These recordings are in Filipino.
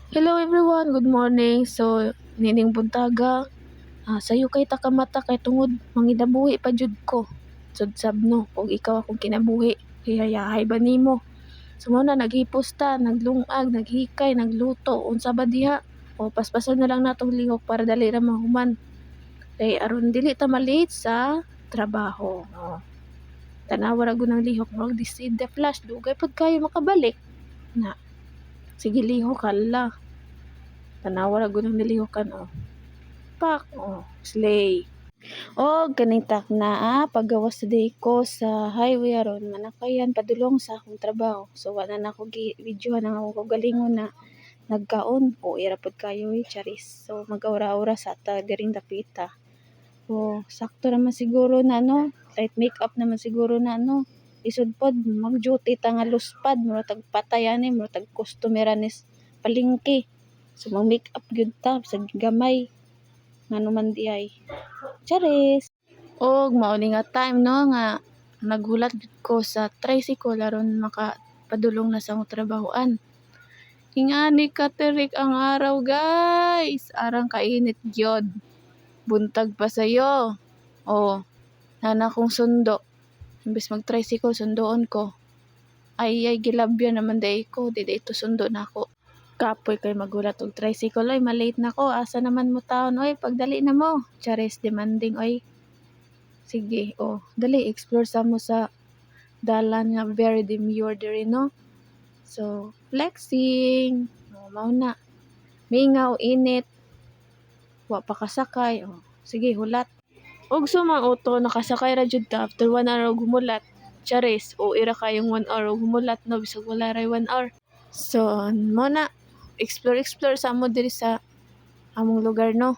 Hello everyone, good morning. So, nining buntaga, sayo kay takamata kay tungod mangidabuhi pa jud ko. Sudsab no, kung ikaw akong kinabuhi, hihayahay ba nimo? So muna naghipos ta, naglungag, naghikay, nagluto, unsa ba diha? O paspason na lang natong lihok para dali ra mahuman. Kay aron dili ta malate sa trabaho. Tanawa ra gud ng lihok, murag the flash, dugay pud kayo makabalik. Na, sige lihok hala. Tanawa ra gud ang nilihokan Pak, slay. O kaning takna paggawas today ko sa highway aron manakayan padulong sa akong trabaho. So wala na ako gi-videohan ang akong galingon na nagkaon o ira pod kayo charis. So mag-aura-aura sa ta diring dapita. O sakto naman siguro na light makeup naman siguro na isod pod mag-duty ta nga luspad mura tag patay ani mura tag customer anis palingki. So mag-makeup gyud ta sa gamay ngano man di ay. Charis. Og mao ni nga time nga naghulat gyud ko sa tricycle aron makapadulong na sa akong trabahoan. Ingani ka terik ang araw guys, arang kainit gyud. Buntag pa sayo. Nana kong sundo. Imbes mag-tricycle sundoon ko. Ay gilabyan naman day ko, di ito sundo na ako. Kapoy kay magulat og tricycle oy, malate na ko. Asa naman mo taon oy, pagdali na mo. Charis demanding oy. Sige, dali explore sa mo sa dalan nga very demure diri no. So, flexing. Mao na. Mingaw init. Wa pa kasakay. Sige, hulat. Og sumang auto nakasakay ra jud ta after 1 hour og humulat. Charis, ira kayong 1 hour og humulat no bisag wala ray 1 hour. So, mo na explore sa mo diri sa among lugar no.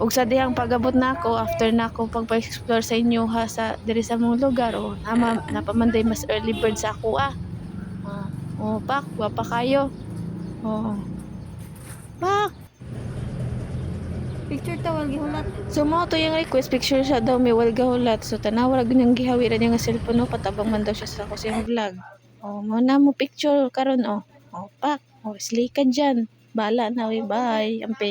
Og sa dihang pagabot nako after nako pagpa-explore sa inyo sa diri sa mong lugar napamanday mas early bird sa ako pak wa pa kayo. Pak Picture tawag gihulat. so mo to yung request picture siya daw may wal gahulat so tanawa ra ganyang gihawi ra niya nga cellphone patabang man daw siya sa ako sa vlog. Mo na mo picture karon pak slay ka dyan. Bala na bye amping.